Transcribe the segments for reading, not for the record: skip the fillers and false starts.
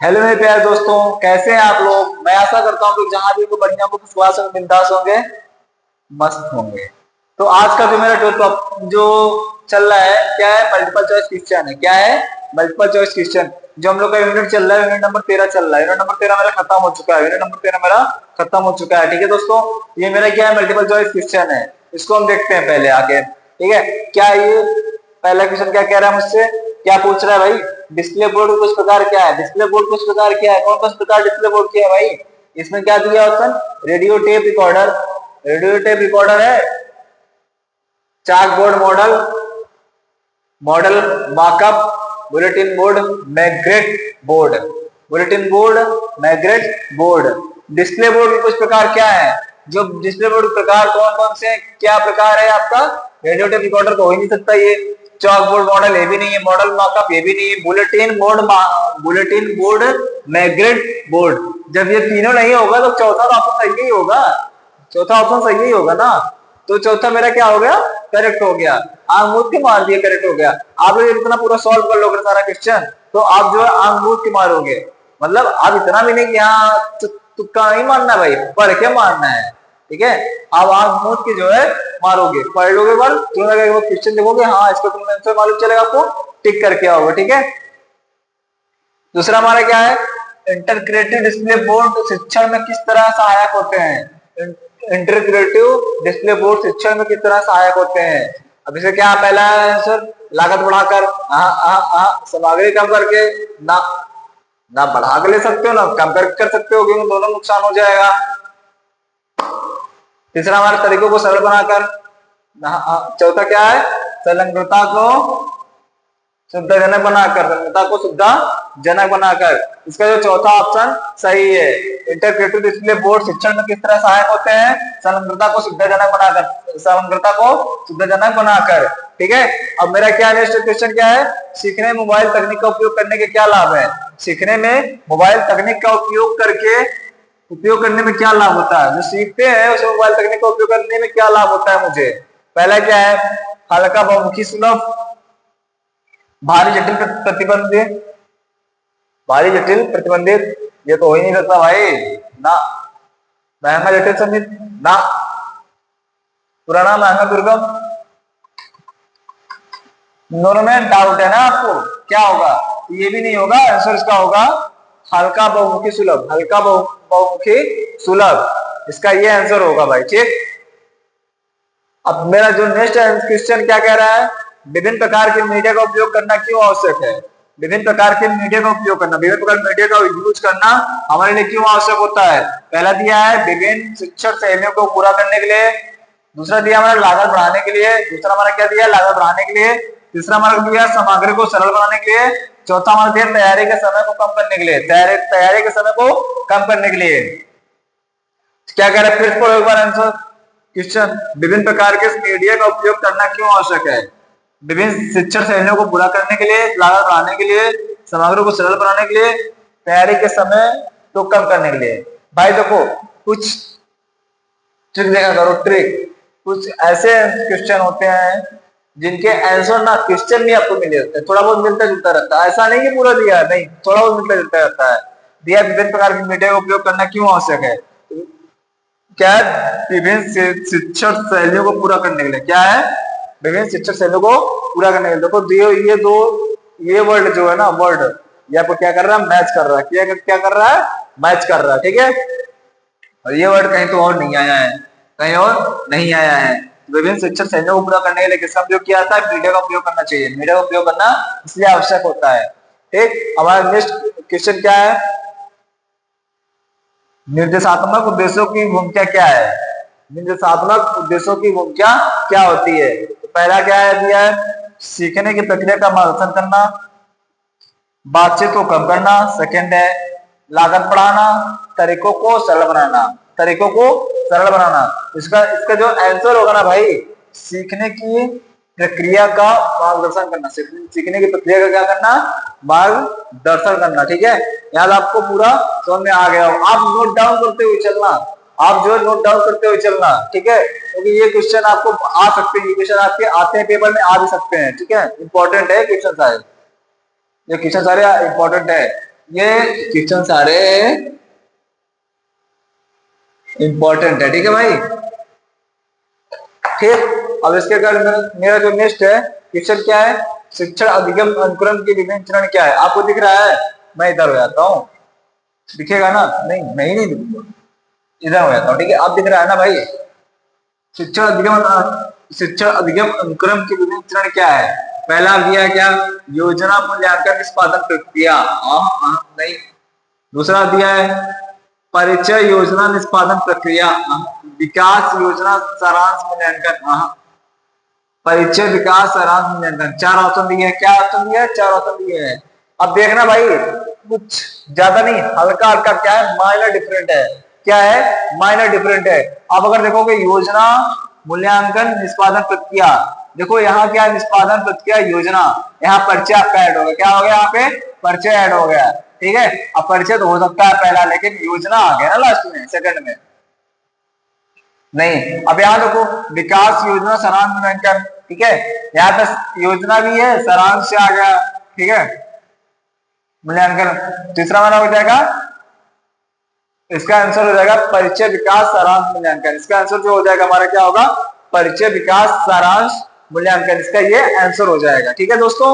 Hello मेरे प्यारे दोस्तों, कैसे हैं आप लोग। मैं आशा करता हूँ कि जहां भी को बढ़िया को विश्वास और बिंदास होंगे, मस्त होंगे। तो आज का जो मेरा जो चल रहा है क्या है, मल्टीपल चॉइस क्वेश्चन है। क्या है? Multiple choice question. जो हम लोग का यूनिट चल रहा है, यूनिट नंबर 13 चल रहा है। यूनिट नंबर 13 मेरा खत्म हो चुका है। यूनिट नंबर 13 मेरा खत्म हो चुका है। ठीक है दोस्तों, ये मेरा क्या है, मल्टीपल चॉइस क्वेश्चन है। इसको हम देखते हैं पहले आगे। ठीक है, क्या ये पहला क्वेश्चन क्या कह रहा है मुझसे, क्या पूछ रहा है भाई? डिस्प्ले बोर्ड कुछ प्रकार क्या है, डिस्प्ले बोर्ड कुछ प्रकार क्या है, कौन कौन प्रकार डिस्प्ले बोर्ड क्या है भाई? इसमें क्या दिया option? Radio tape recorder, radio tape recorder है। Chalk board model, model markup, bulletin board, magnet board, bulletin board, magnet board. Display board के कुछ प्रकार क्या है? जो डिस्प्ले बोर्ड प्रकार कौन कौन से, क्या प्रकार है आपका? रेडियो टेप रिकॉर्डर तो हो ही नहीं सकता ये। चौक बोर्ड मॉडल ये भी नहीं है, मॉडल मार्कअप ये भी नहीं है, bulletin board, bulletin board, magnet board. जब ये तीनों नहीं होगा तो चौथा ऑप्शन सही ही होगा। चौथा ऑप्शन सही ही होगा ना। तो चौथा मेरा क्या हो गया? करेक्ट हो गया। आंख मूंद के मार दिया, करेक्ट हो गया। आप लोग इतना पूरा सॉल्व कर लोगे सारा क्वेश्चन, तो आप जो है आंख मूंद के मारोगे। मतलब आप इतना भी नहीं कि हाँ तुक्का नहीं मारना भाई, पढ़ के मारना है। ठीक है, आप आंख मूंद के जो है मारोगे, पढ़ लोगे बार तुम्हें वो क्वेश्चन देखोगे, हाँ इसका तुम्हें आंसर मालूम चलेगा, आपको टिक करके आओगे। ठीक है, दूसरा हमारा क्या है? इंटरक्रिएटिव डिस्प्ले बोर्ड शिक्षण में किस तरह सहायक होते हैं? इंटरक्रिएटिव डिस्प्ले बोर्ड शिक्षण में किस तरह सहायक होते हैं? अब इसे क्या पहला आंसर? लागत बढ़ाकर, सामग्री कम करके, ना ना बढ़ा के ले सकते हो ना कम कर सकते हो, क्योंकि दोनों नुकसान हो जाएगा। तीसरा हमारे तरीकों को सरल बनाकर, चौथा क्या है? संलग्नता को सुविधाजनक बनाकर, संलग्नता को सुविधाजनक बनाकर। इसका जो चौथा ऑप्शन सही है। इंटरक्रिएटिव डिस्प्ले बोर्ड शिक्षण में किस तरह सहायक होते हैं? संलग्नता को सुविधाजनक बनाकर, संलग्नता को सुविधाजनक बनाकर। ठीक है, अब मेरा क्या नेक्स्ट क्वेश्चन क्या है? सीखने में मोबाइल तकनीक का उपयोग करने के क्या लाभ है? सीखने में मोबाइल तकनीक का उपयोग करने में क्या लाभ होता है? जो सीखते हैं उसे मोबाइल तकनीक का उपयोग करने में क्या लाभ होता है मुझे? पहला क्या है? हल्का बहुमुखी सुलभ, भारी जटिल प्रतिबंधित, भारी जटिल प्रतिबंधित, ये तो हो ही नहीं सकता भाई ना। महंगा जटिल संगीत ना, पुराना महंगा दुर्गम, दोनों में डाउट है ना आपको, क्या होगा? ये भी नहीं होगा, आंसर इसका होगा हल्का बहुमुखी सुलभ, हल्का बहुमुखी सुलभ, इसका ये आंसर होगा भाई। ठीक, अब मेरा जो नेक्स्ट क्वेश्चन क्या कह रहा है? विभिन्न प्रकार के मीडिया का उपयोग करना क्यों आवश्यक है? विभिन्न प्रकार के मीडिया का उपयोग करना, विभिन्न प्रकार मीडिया का यूज करना हमारे लिए क्यों आवश्यक होता है? पहला दिया है विभिन्न शिक्षण शैलियों को पूरा करने के लिए, दूसरा दिया हमारा लागत बढ़ाने के लिए, दूसरा हमारा क्या दिया? लागत बढ़ाने के लिए, तीसरा हमारा दिया सामग्री को सरल बनाने के लिए, चौथा हमारा दिया तैयारी के समय को कम करने के लिए, तैयारी के समय को कम करने के लिए। क्या कह रहे हैं? फिर एक बार आंसर क्वेश्चन, विभिन्न प्रकार के मीडिया का उपयोग करना क्यों आवश्यक है? विभिन्न शिक्षण शैलियों को पूरा करने के लिए, लागत बढ़ाने के लिए, सामग्री को सरल बनाने के लिए, तैयारी के समय को कम करने के लिए। भाई देखो, कुछ ट्रिक देखा करो, ट्रिक। कुछ ऐसे क्वेश्चन होते हैं जिनके आंसर ना क्वेश्चन भी आपको मिले होते हैं, थोड़ा बहुत मिलता जुलता रहता है, ऐसा नहीं कि पूरा दिया है, नहीं, थोड़ा बहुत मिलता जुलता रहता है। दिया विभिन्न प्रकार की मीडिया का उपयोग करना क्यों आवश्यक है? क्या है? विभिन्न शिक्षण शैलियों को पूरा करने के लिए। क्या है? विभिन्न शिक्षण शैलियों को पूरा करने के लिए। देखो ये दो, ये वर्ड जो है ना, वर्ड ये आपको क्या कर रहा है? मैच कर रहा है। क्या कर रहा है? मैच कर रहा है। ठीक है, और ये वर्ड कहीं तो और नहीं आया है, कहीं और नहीं आया है। विभिन्न शिक्षण शैलियों को पूरा करने के लिए किसका उपयोग किया जाता है? मीडिया का उपयोग करना चाहिए। मीडिया का उपयोग करना इसलिए आवश्यक होता है। ठीक, हमारा नेक्स्ट क्वेश्चन क्या है? निर्देशात्मक उद्देश्यों की भूमिका क्या है? निर्देशात्मक उद्देश्यों की भूमिका क्या होती है? तो पहला क्या है दिया है? सीखने की प्रक्रिया का मार्गदर्शन करना, बातचीत को कम करना। सेकंड है लागत बढ़ाना, तरीकों को सरल बनाना, तरीकों को सरल बनाना। इसका इसका जो आंसर होगा ना भाई, सीखने की प्रक्रिया का मार्गदर्शन करना, सीखने की प्रक्रिया का क्या करना? मार्गदर्शन करना। ठीक है, याद आपको पूरा समझ में आ गया हो। आप नोट डाउन करते हुए चलना, आप जो है नोट डाउन करते हुए चलना। ठीक है, क्योंकि ये क्वेश्चन आपको आ सकते हैं, ये क्वेश्चन आपके आते हैं, पेपर में आ भी सकते हैं। ठीक है, इंपॉर्टेंट है क्वेश्चन सारे, ये क्वेश्चन सारे इंपॉर्टेंट है। ये क्वेश्चन सारे इंपॉर्टेंट है, ठीक है भाई। ठीक, अब इसके बाद मेरा जो नेक्स्ट है क्वेश्चन क्या है, शिक्षण अधिगम अनुक्रम के विभिन्न चरण क्या है। आपको दिख रहा है, मैं इधर हो जाता हूँ, दिखेगा ना? नहीं, मैं ही नहीं दिखूंगा, इधर हो जाता हूँ, ठीक है। अब दिख रहा है ना भाई? शिक्षण अधिगम अनुक्रम के विभिन्न चरण क्या है? पहला दिया है क्या, योजना मूल्यांकन निष्पादन प्रक्रिया, नहीं। दूसरा दिया है परिचय योजना निष्पादन प्रक्रिया, विकास योजना सारांश मूल्यांकन, परिचय विकास सारांश मूल्यांकन। 4 ऑप्शन दिए हैं। क्या ऑप्शन दिए हैं? 4 ऑप्शन दिए हैं। अब देखना भाई, कुछ ज्यादा नहीं, हल्का हल्का क्या है, माइनर डिफरेंट है। क्या है? माइनर डिफरेंट है। अब अगर देखोगे योजना मूल्यांकन निष्पादन प्रक्रिया, देखो यहाँ क्या है, निष्पादन प्रक्रिया योजना, यहाँ परिचय आपका ऐड हो गया। क्या हो गया? यहाँ पे परिचय ऐड हो गया, ठीक है। अब परिचय तो हो सकता है पहला, लेकिन योजना आ गया ना लास्ट में, सेकंड में नहीं। अब यहाँ देखो विकास योजना सारांश मूल्यांकन, ठीक है। यहाँ पे योजना भी है, सारांश से आ गया, ठीक है, मूल्यांकन। तीसरा वाला हो जाएगा, इसका आंसर हो जाएगा परिचय विकास सारांश मूल्यांकन। इसका आंसर जो हो जाएगा हमारा क्या होगा? परिचय विकास सारांश मूल्यांकन, इसका ये आंसर हो जाएगा, ठीक है दोस्तों।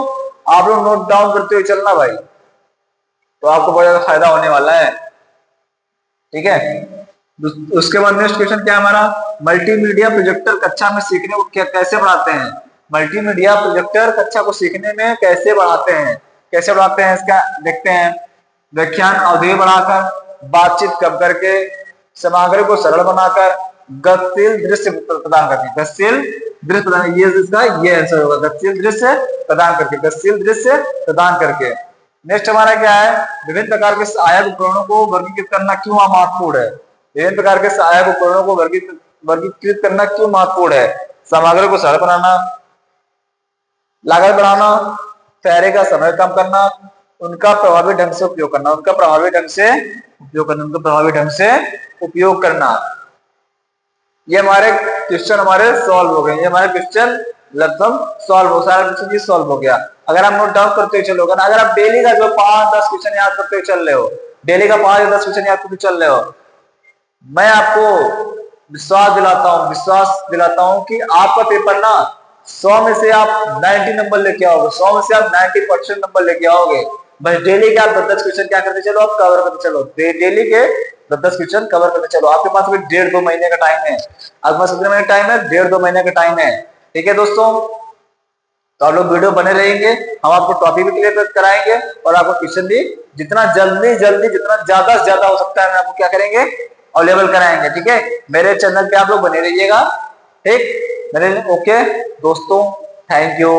आप लोग नोट डाउन करते हुए चलना भाई, तो आपको बहुत ज्यादा फायदा होने वाला है, ठीक है। उसके बाद नेक्स्ट क्वेश्चन क्या है हमारा, मल्टीमीडिया प्रोजेक्टर कक्षा में सीखने को कैसे बढ़ाते हैं? मल्टीमीडिया प्रोजेक्टर कक्षा को सीखने में कैसे बढ़ाते हैं? कैसे बढ़ाते हैं इसका देखते हैं। व्याख्यान अवधि बढ़ाकर, बातचीत कम करके, सामग्री को सरल बनाकर, गतिशील दृश्य प्रदान करके। गतिशील दृश्य प्रदान, ये इसका ये आंसर होगा, गतिशील दृश्य प्रदान करके, गतिशील दृश्य प्रदान करके। नेक्स्ट हमारा क्या है, विभिन्न प्रकार के सहायक उपकरणों को वर्गीकृत करना क्यों महत्वपूर्ण है? विभिन्न प्रकार के सहायक उपकरणों को वर्गीकृत करना क्यों महत्वपूर्ण है? सामग्री को सरल बनाना, लागत बढ़ाना, ठहरे का समय कम करना, उनका प्रभावी ढंग से उपयोग करना, उनका प्रभावी ढंग से उपयोग करना, उनका प्रभावी ढंग से उपयोग करना। ये हमारे क्वेश्चन हमारे सॉल्व हो गए, ये हमारे क्वेश्चन लगभग सॉल्व हो, सारा क्वेश्चन सॉल्व हो गया। अगर आप नोट डाउन करते हुए चलोगे ना, अगर आप डेली का जो 5-10 क्वेश्चन याद करते हुए चल रहे हो, डेली का 5 या 10 क्वेश्चन याद करते चल रहे हो, मैं आपको विश्वास दिलाता हूं कि आपका पेपर ना 100 में से आप 90 नंबर लेके आओगे, 100 में से आप 90% नंबर लेके आओगे। बस डेली के आप 10-10 क्वेश्चन क्या करते चलो, आप कवर करते चलो, डेली के 10-10 क्वेश्चन कवर करते चलो। आपके पास अभी 1.5-2 महीने का टाइम है, आपके पास कितने महीने टाइम है? 1.5-2 महीने का टाइम है, ठीक है दोस्तों। तो आप लोग वीडियो बने रहेंगे, हम आपको टॉपिक भी क्लियर कराएंगे और आपको क्वेश्चन भी जितना जल्दी जितना ज्यादा से ज्यादा हो सकता है, आपको क्या करेंगे, अवेलेबल कराएंगे, ठीक है। मेरे चैनल पे आप लोग बने रहिएगा, ठीक। मेरे ओके दोस्तों, थैंक यू।